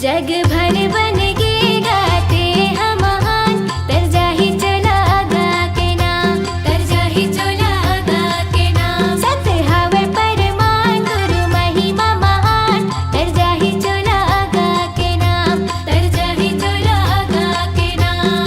जग भर बन गे गाते हम महान, तर जाहि चला गा के नाम, तर जाहि चला गा के नाम। सत्य हवे परमान गुरु महिमा महान, तर जाहि चला गा के नाम, तर जाहि चला गा के नाम।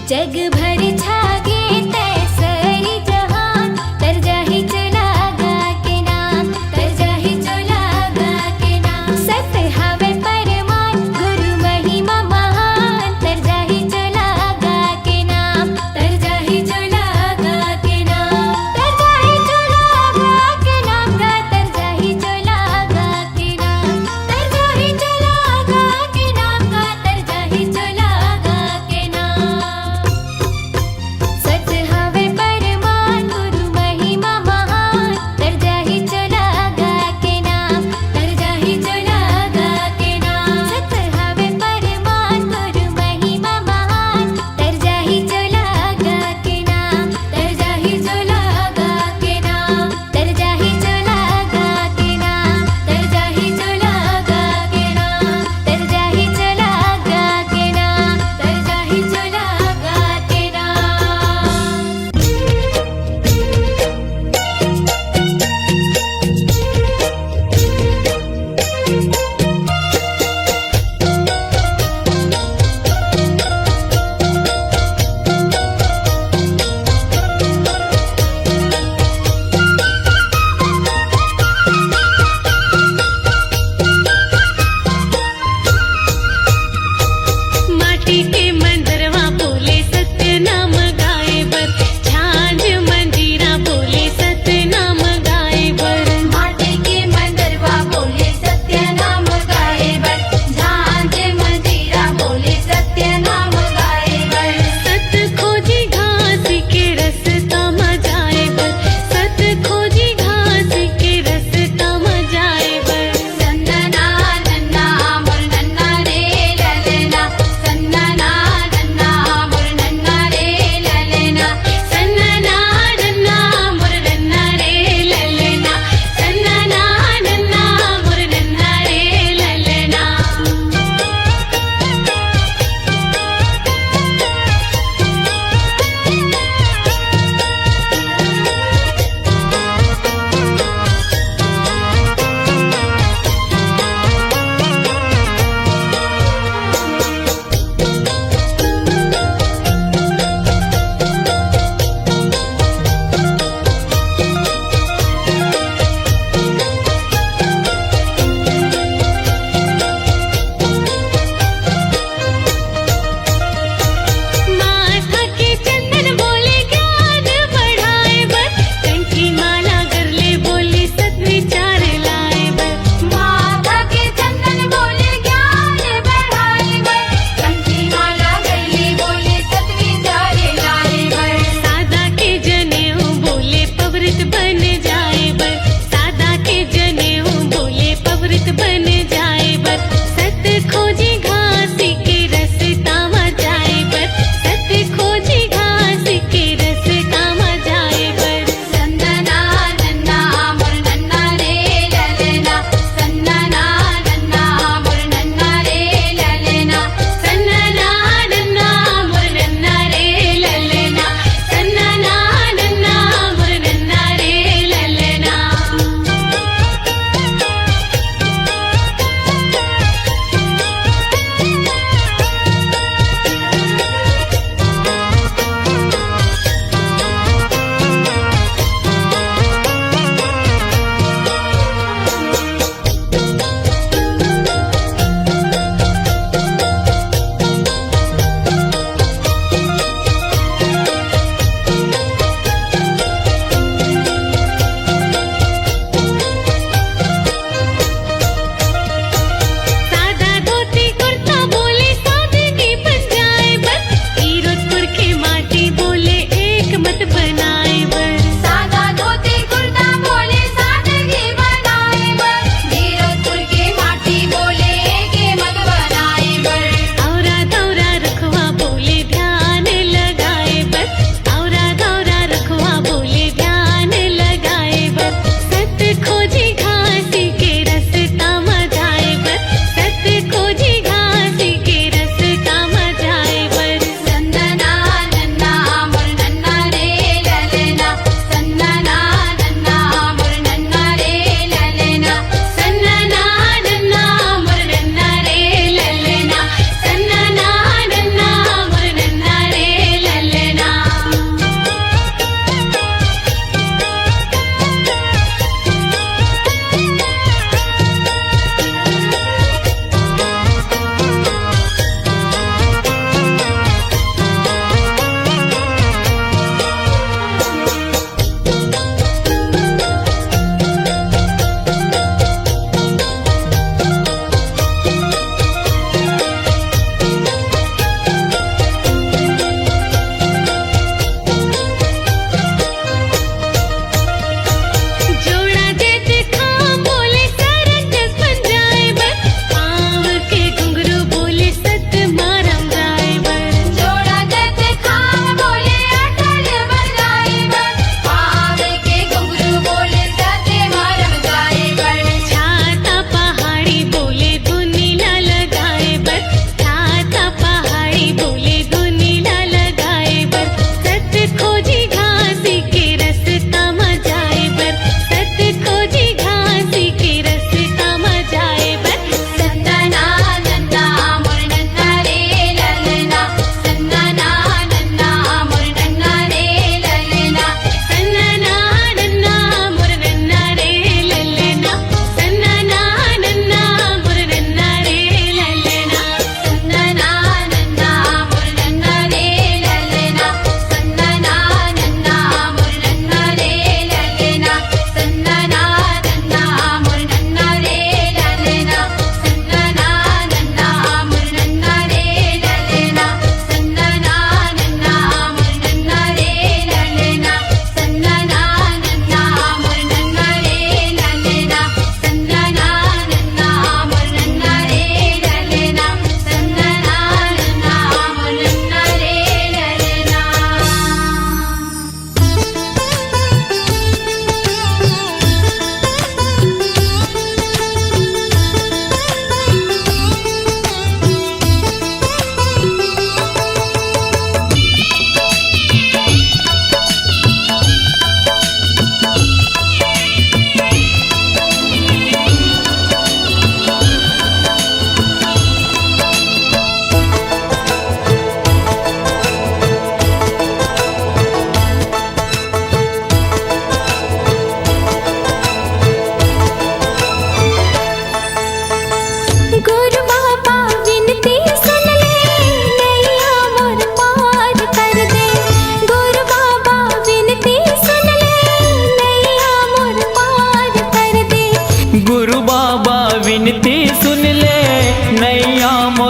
जग भर छागे तैसरी जहान, तर जाहि चला गा के नाम, तर जाहि चला गा के नाम। सत्य हवे परमान गुरु महिमा महान, तर जाहि चला गा के नाम, तर जाहि चला गा के नाम। तर जाहि चला गा के नाम गा, तर जाहि चला गा के नाम, तर जाहि चला गा के नाम गा, तर जाहि चला गा के नाम। सत्य हवे परमान गुरु महिमा महान, तर जाहि चला गा के नाम, तर जाहि चला गा के नाम।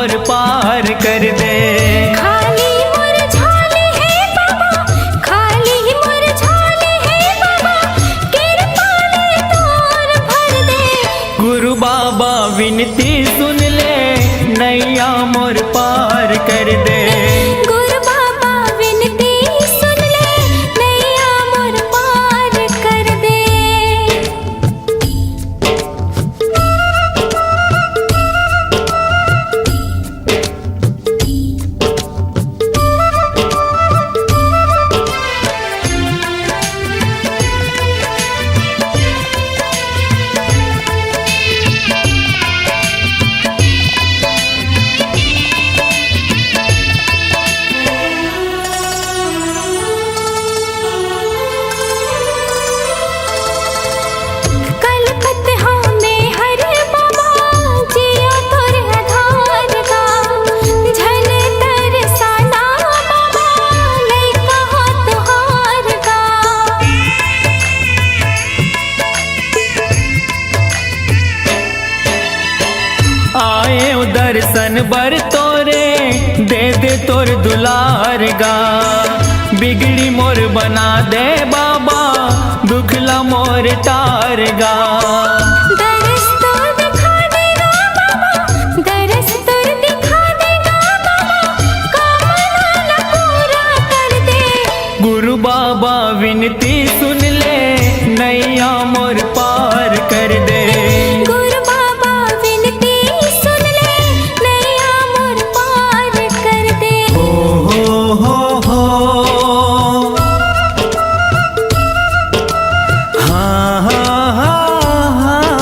मोर पार कर दे। खाली मोर झोली है बाबा, खाली मोर झोली है बाबा, कृपा ले तोर भर दे। गुरु बाबा विनती सुन ले, नैया मोर पार कर दे। गुरु बाबा विनती सुन ले, नैया मोर पार कर दे। कलकत हमें हर बाबा, जिया तोर आधार का, झल तरसाना बाबा, लइका हो तुहार का। आए दर्शन बर तोरे, दे दे तोर दुलार गा। बिगड़ी मोर बना दे बाबा, दुखला मोर तार गा। दरस तोर दिखा देगा बाबा, दरस तोर दिखा देगा बाबा, कामना पूरा कर दे। गुरु बाबा विनती सुन ले, नैया मोर पार कर दे। गुरु बाबा विनती सुन ले, नैया मोर पार कर दे। हो हाँ हाँ हाँ हाँ।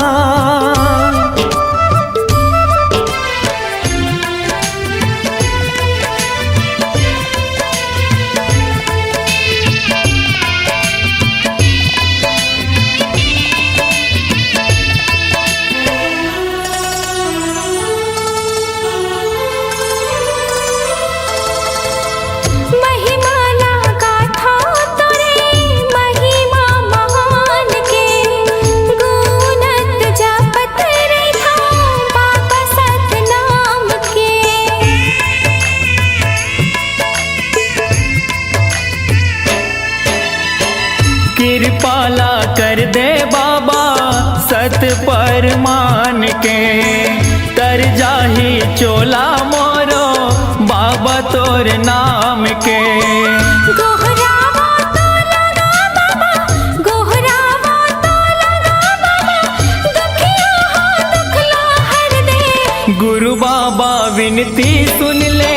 महिमा ना गाथा तोरे, महिमा महान के, गुणत जपत रहा बाबा सतनाम के। कृपाला कर दे बाबा, सत पर मान के। तर जाही चोला मोरो, बाबा तोर नाम के। गोहरावा तो लगा बाबा, गोहरावा तो लगा बाबा, दुखिया हो दुखला हर दे। गुरु बाबा विनती सुन ले,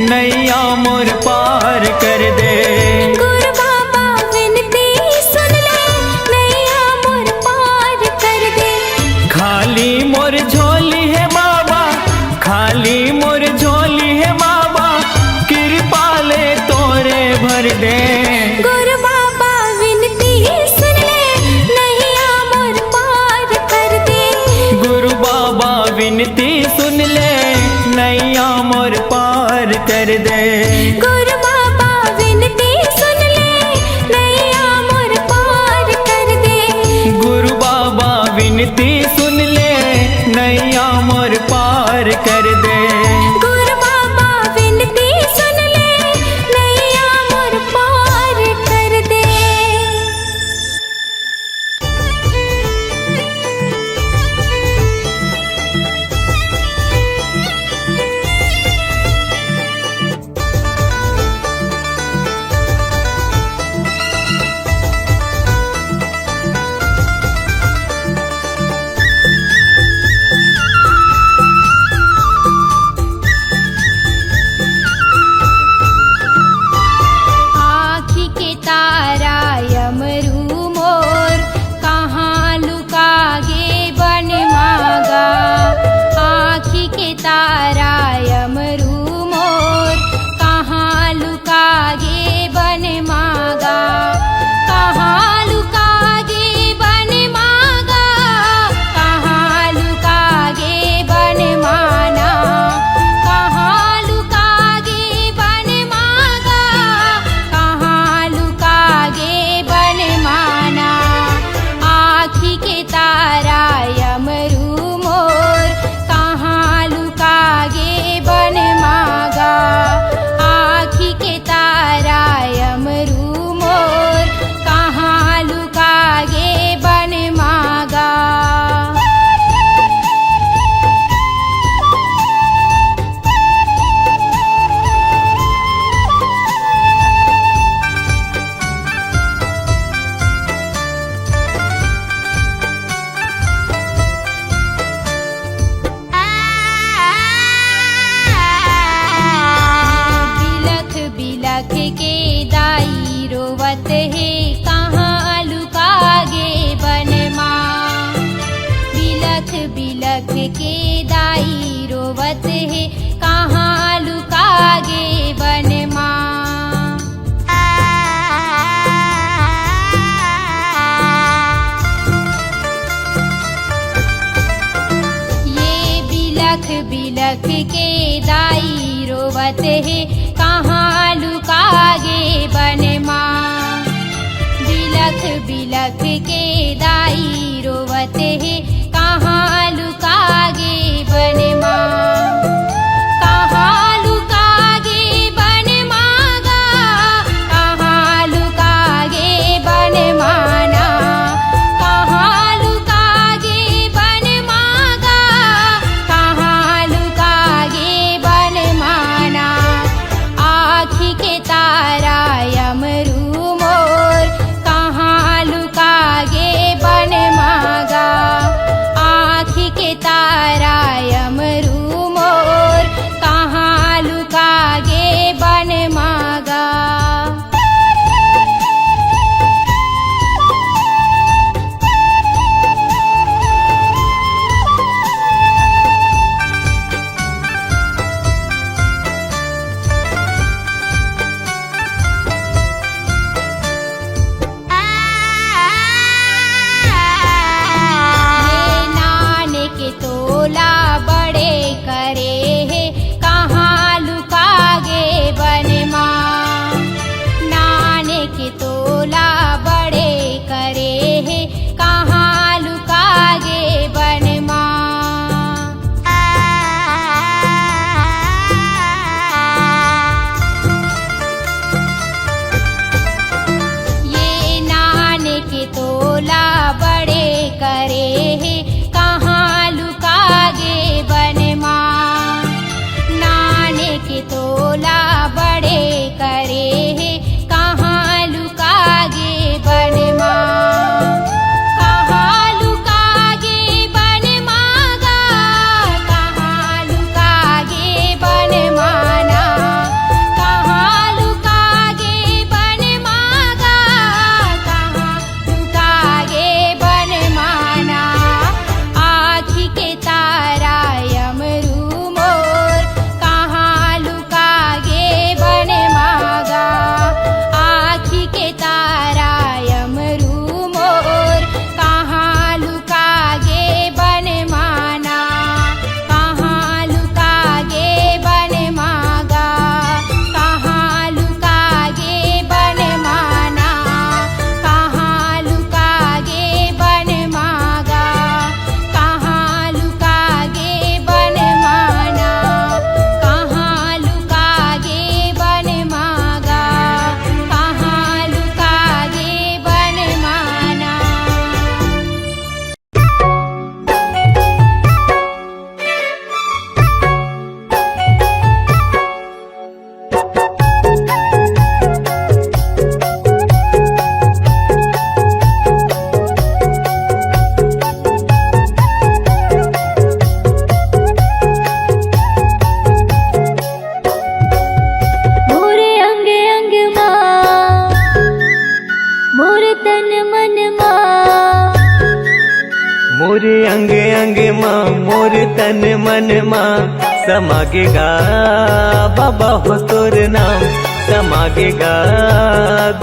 नैया मोर पार कर दे। गुरु बाबा विनती सुन ले, नैया मोर पार कर दे। खाली मोर झोली है बाबा, खाली मोर झोली है बाबा, कृपा ले तोरे भर दे। गुरु बाबा विनती सुन ले, नैया मोर पार कर दे। गुरु बाबा विनती सुन ले, नैया मोर पार कर दे। गुरु बाबा विनती सुन ले, नैया मोर पार कर दे। गुरु बाबा विनती सुन ले, नैया मोर पार कर दे। रोवत है कहाँ लुकागे बन माँ। ये बिलख बिलख के दाई रोवत है कहाँ लुकागे बन माँ। बिलख बिलख के दाई रोवत है कहाँ लुकागे बन माँ। कहाँ लुकागे बन मागा, कहाँ लुकागे बन माना। कहाँ लुकागे बन मागा, कहाँ लुकागे बन माना। आँखी के तारा यमरू मोर कहाँ लुकागे बन मागा। आँखी के तारा यमरू मोर कहाँ लुकागे बन मागा। ये नाने के तोला बड़े करे है कहाँ लुकागे बन माँ। नाने के तोला बड़े करे है कहाँ लुकागे बन माँ। ये नाने के तोला बड़े करे है कहाँ लुकागे बन माँ। नाने के तोला बड़े करे है कहाँ लुकागे बन माँ। कहाँ लुकागे बन मागा, कहाँ लुकागे बन माना। कहाँ लुकागे बन मागा, कहाँ लुकागे बन माना। आँखी के तारा यमरू मोर कहाँ लुकागे बन मागा। आँखी के तारा यमरू मोर कहाँ लुकागे बन माना। कहाँ लुकागे बन मागा, कहाँ लुकागे बन माना। कहाँ लुकागे बन मागा, कहाँ लुकागे बन माना। कहाँ लुकागे बन मागा, कहाँ लुकागे बन माना। मोरे अंग अंग माँ, मोरे तन मन माँ। मोरे अंग अंग माँ मोर तन मन माँ समागेगा बाबा हो तोर नाम। समागेगा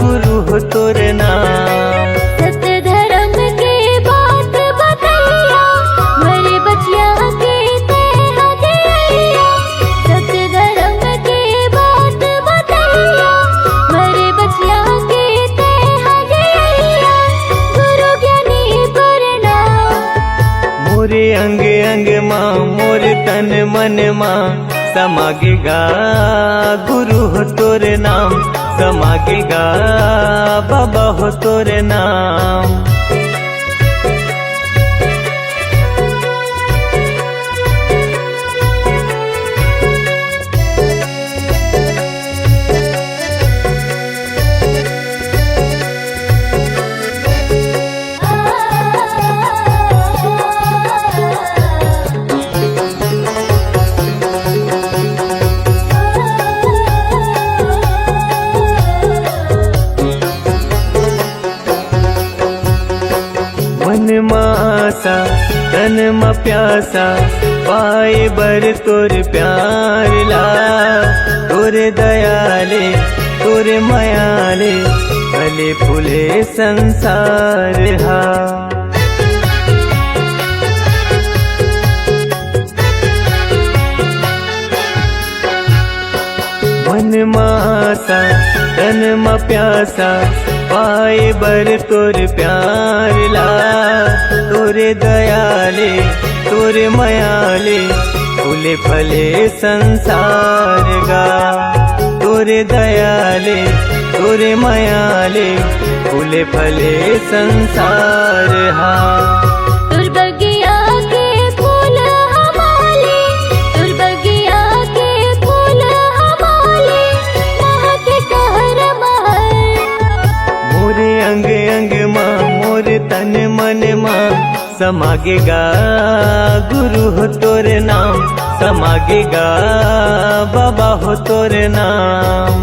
गुरु हो तोर नाम। सत्य धर्म के बात बतैया, मरे बचिया के ते हदैया। सत्य धर्म के बात बतैया, मरे बचिया के ते हदैया। गुरु ज्ञानी प्रणाम। मोरे अंग अंग माँ मोर तन मन माँ समागेगा गुरु हो तोर नाम। समागेगा बाबा हो तोर नाम। तन म प्यासा पाए बर तोर प्यार ला। तोरे दयाले तोरे मायाले फले फूले संसार हा। मन मासा तन म प्यासा पाए बर तोर प्यार ला। तोरे दयाले तोरे मायाले फूले फले संसार गा। तोरे दयाले तोरे मायाले फूले फले संसार हा। तुर बगिया के फूल हमारे, तुर बगिया के फूल हमारे, महके कहर महर। मोरे अंग अंग माँ मोरे तन मन माँ समागेगा गुरु हो तोरे नाम। समागेगा बाबा हो तोरे नाम।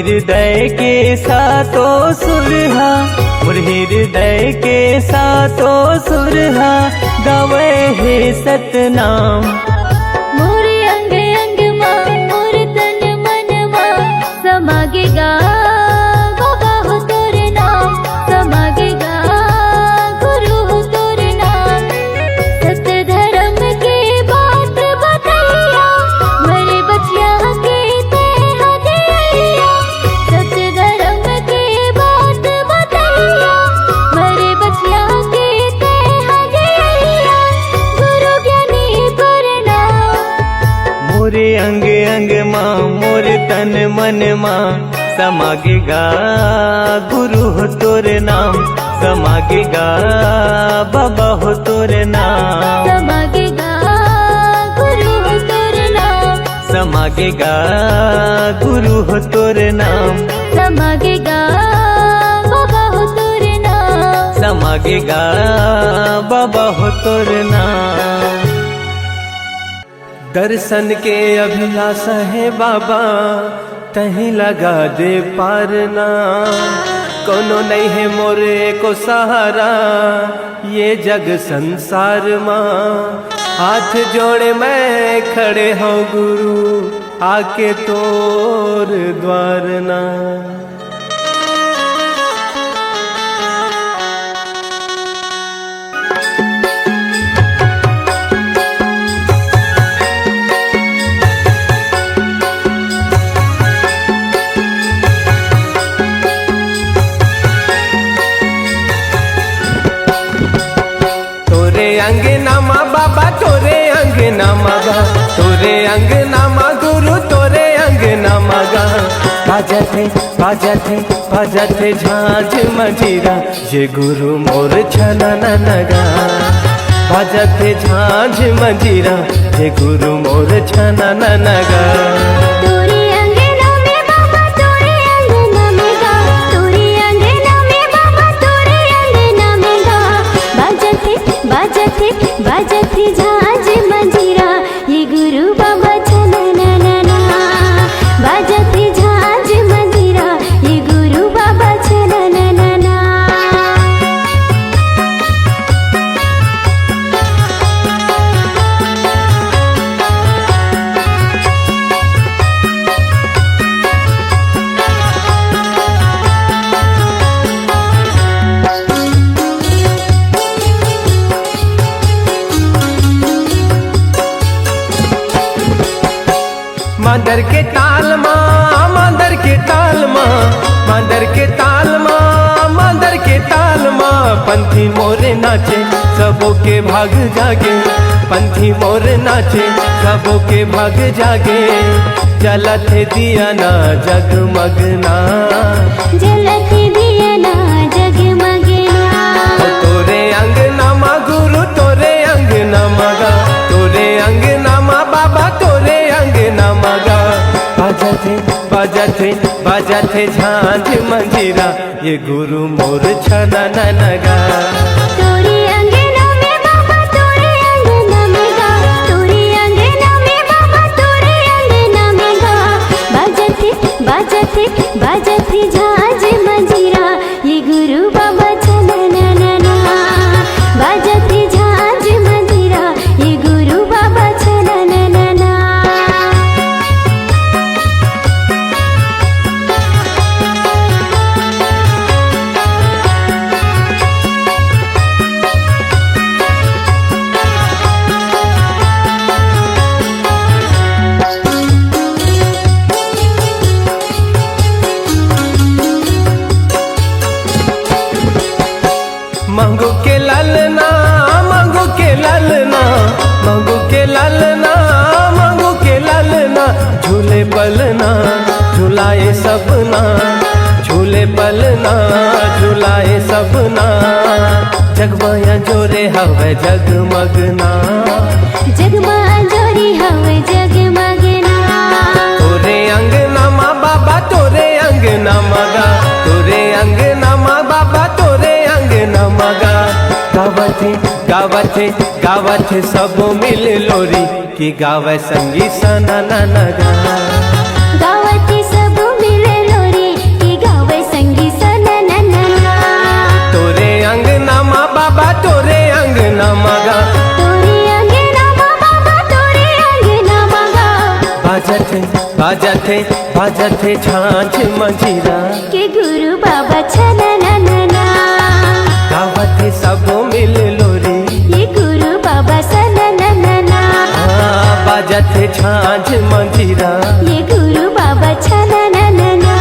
हृदय के सातो सुरहा, मोर हृदय के सातो सुरहा गावे हे सतनाम। मोर अंग अंग माँ मोर तन मन माँ समागेगा बाबा हो तोर नाम। समागेगा गुरु हो तोर नाम। सत्य धर्म के बात बतैया मेरे बचिया के ते हदैया। सत्य धर्म के बात बतैया मेरे बचिया के ते हदैया। गुरु ज्ञानी प्रणाम। मोरे अंग अंग माँ मोर तन मन माँ समागेगा गुरु हो तोर नाम। समागेगा बाबा हो तोर नाम। समागेगा गुरु हो तोर नाम। समागेगा गुरु हो तोर नाम। समागेगा बाबा हो तोर नाम। समागेगा बाबा हो तोर नाम। दर्शन के अभिलाषा है बाबा तहीं लगा दे पारना। कोनो नहीं है मोरे को सहारा ये जग संसार माँ। हाथ जोड़े मैं खड़े हूँ गुरु आके तोर द्वार ना। अंगनामा बाबा तोरे अंगनामा गा। तोरे अंगनामा गुरु तोरे अंगनामा गा। बाजते झांझ मंजीरा ये गुरु मोर छनना नगा। बाजते झांझ मंजीरा ये गुरु मोर छनना नगा। बाजती झांझ मंजीरा ये गुरु बाबा छनना। बाजती झांझ मंजीरा ये गुरु बाबा छनना। मांदर के ताल माँ, मांदर के ताल माँ, मांदर के ताल माँ, मांदर के ताल माँ। पंथी मोर नाचे सबों के भाग जागे, पंथी मोर नाचे सबों के भाग जागे। जलत दिया ना जगमगना, जलत दिया ना जगमगना। तोरे अंगना माँ गुरु तोरे अंगना मगा, तोरे अंगना माँ बाबा तोरे अंगना मगा। बाजते बाजते बाजते झांझ मंजीरा, ये गुरु मोर छना नगा। तोरे अंगना में बाबा तोरे अंगना में गा, तोरे अंगना में बाबा तोरे अंगना में गा। बाजते बाजते बाजते झांझ मंजीरा, ये गुरु बाबा छना ना। बाजते झांझ मंजीरा, ये गुरु बाबा छना ना। मंगू के ललना, मंगू के ललना, मंगू के ललना, मंगू के ललना। झूले पलना झुलाए सबना, झूले पलना झुलाए सबना। जगमाया जोरे हवे जगमगना, जगमा जोरी हवे जगमगना। तोरे अंगना माँ बाबा तोरे अंगना मगा, तोरे अंगना माँ बाबा तोरे अंगना मगा। गावथे गावथे गावथे सब मिल लोरी, की गावे संगी सना नगा। गावते सब मिले लोरी, की गावे संगी सना ना। तोरे अंगना माँ बाबा तोरे अंगना मगा, तोरे अंगना माँ बाबा तोरे अंगना मगा। बाजथे बाजथे बाजथे झांझ मंजीरा, के गुरु बाबा छना ना। गावथे सब मिल लोरी, ये गुरु बाबा सना ना। बाजथे झांझ मंजीरा, ये गुरु बाबा छना ना।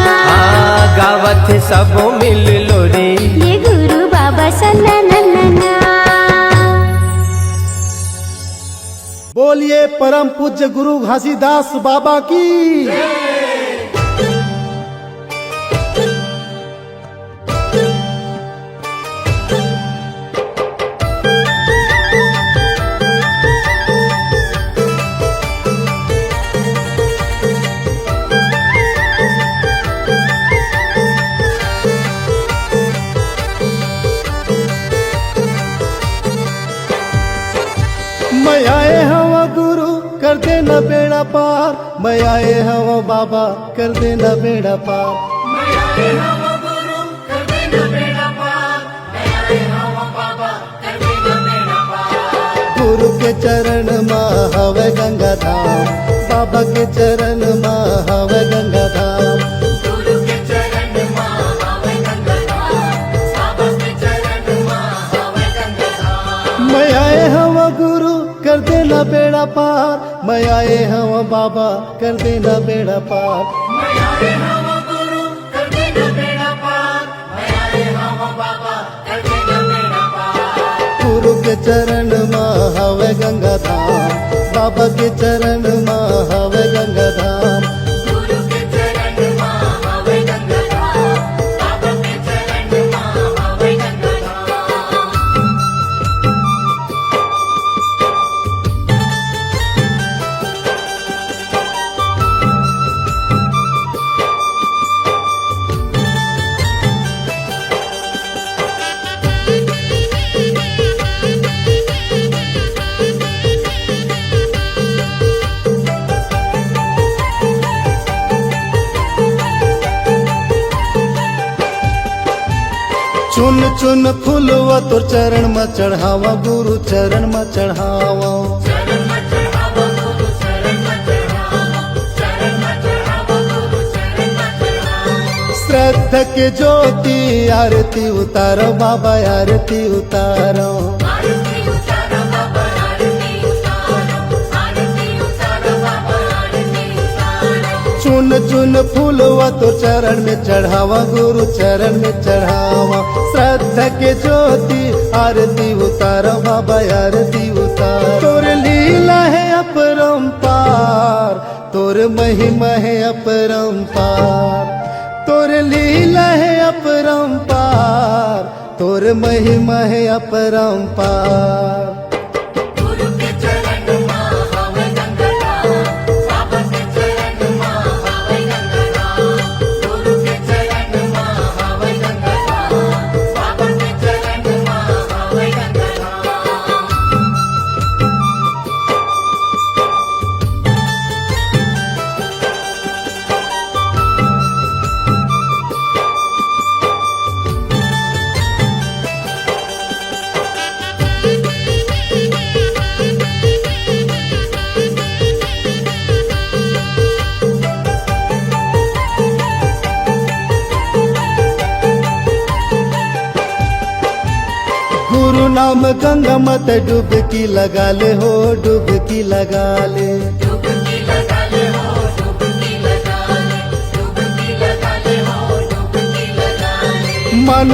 गावथे सब मिल लोरी। ये गुरु बाबा सना ना। बोलिए परम पूज्य गुरु घासीदास बाबा की। मैं आए हवा गुरु कर देना बेड़ा पार, मैं आए हवा बाबा कर देना बेड़ा पार। गुरु के चरण माँ हवे गंगा धाम, बाबा के चरण माँ हवे गंगा धाम। मैं आए हवा गुरु कर देना बेड़ा पार, मैं आए हवा बाबा कर देना बेड़ा पार। गुरु के चरण माँ हवे गंगा धाम, बाबा के चरण माँ हवे गंगा धाम। चुन चुन फूलवा तोर चरण में चढ़ावा, गुरु चरण में चढ़ावा। श्रद्धा के ज्योति आरती उतारो बाबा, आरती उतारो। चुन फूलवा तो चरण में चढ़ावा, गुरु चरण में चढ़ावा। श्रद्धा के ज्योति आरती उतारा बाबा, आरती उतार। तोर लीला है अपरंपार, तोर महिमा है अपरंपार। तोर लीला है अपरंपार, तोर महिमा है अपरंपार। गुरु के चरण मां हवे गंगाधाम, बाबा के चरण मां हवे गंगाधाम। गुरु के चरण मां हवे गंगाधाम, बाबा के चरण मां हवे गंगाधाम। गुरु नाम गंगा मत डुबकी लगा ले हो, डुबकी लगा ले। डुबकी लगा ले हो, डुबकी लगा ले, डुबकी लगा ले हो, डुबकी लगा ले। मन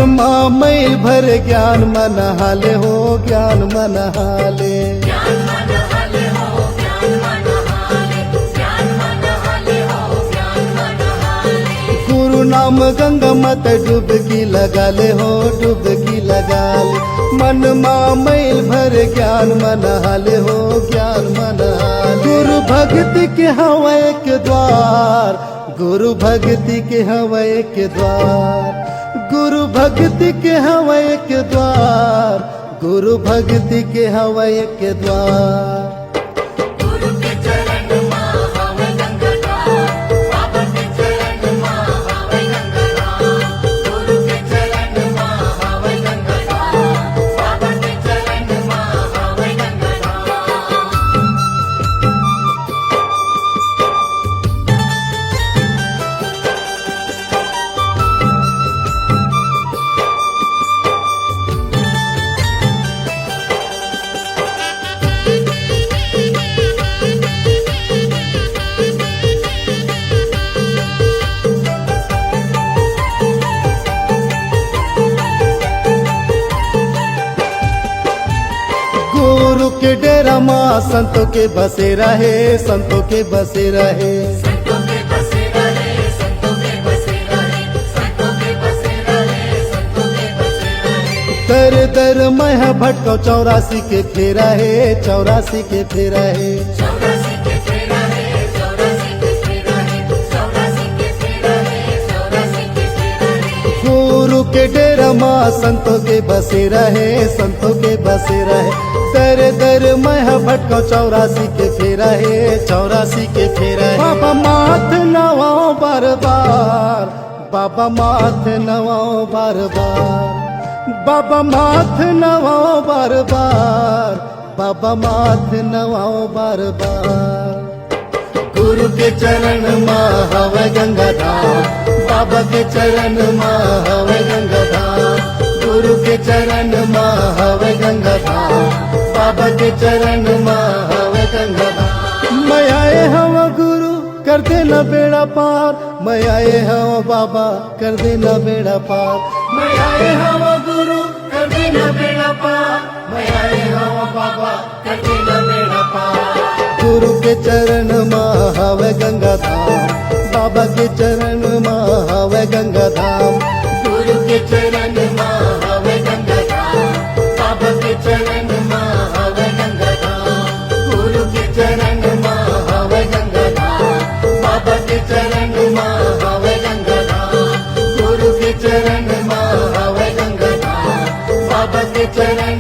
मैल भर ज्ञान मन हाले हो, ज्ञान मन हाले। ज्ञान मन हाले हो, ज्ञान मन हाले, ज्ञान मन हाले हो, ज्ञान मन हाले। गुरु नाम गंगा मत डुबकी लगा ले हो, डुबकी लगा ले। मन मैल भर ज्ञान मन हाले हो, ज्ञान मन हाले। गुरु भक्ति के हवा एक द्वार, गुरु भक्ति के हवा एक द्वार। गुरु भक्ति के हवा एक द्वार, गुरु भक्ति के हवा एक द्वार। गुरु के चरण मां हवे गंगाधाम, बाबा के चरण मां हवे गंगाधाम। गुरु के चरण मां हवे गंगाधाम, बाबा के चरण मां हवे गंगाधाम। गुरु के डेरा माँ संतों के बसेरा है, संतों के बसेरा है। संतों के बसे रहे, संतों के बसे रहे, संतों के बसे रहे, संतों के बसे रहे। दर दर मैं भटको 84 के फेरा है, 84 के फेरा है। 84 के फेरा है, 84 के फेरा है, 84 के फेरा है, 84 के फेरा है। गुरु के डेरा माँ संतों के बसेरा है, संतों के बसेरा है। दर दर मैं भटको 84 के फेरा है, 84 के फेरा है। बाबा माथ नवाओ बार बार, बाबा माथ नवाओ बार बार। बाबा माथ नवाओ बार बार, बाबा माथ नवाओ बार बार। गुरु के चरण माँ हवे गंगाधाम, बाबा के चरण माँ हवे गंगाधाम। गुरु के चरण माँ हवे गंगाधाम, बाबा के चरण माँ हवे गंगाधाम। मैं आए हवा गुरु कर देना बेड़ा पार, मैं आए हवा बाबा कर देना बेड़ा पार। मैं आए हवा गुरु कर देना बेड़ा पार, मैं आए हवा बाबा कर देना बेड़ा पार। गुरु के चरण माँ हवे गंगाधाम, बाबा के चरण माँ हवे गंगाधाम। गुरु के चरण माँ हवे गंगाधाम, बाबा के चरण माँ हवे गंगाधाम। गुरु के चरण माँ हवे गंगाधाम, बाबा के चरण माँ हवे गंगाधाम। गुरु के चरण माँ हवे गंगाधाम, बाबा के चरण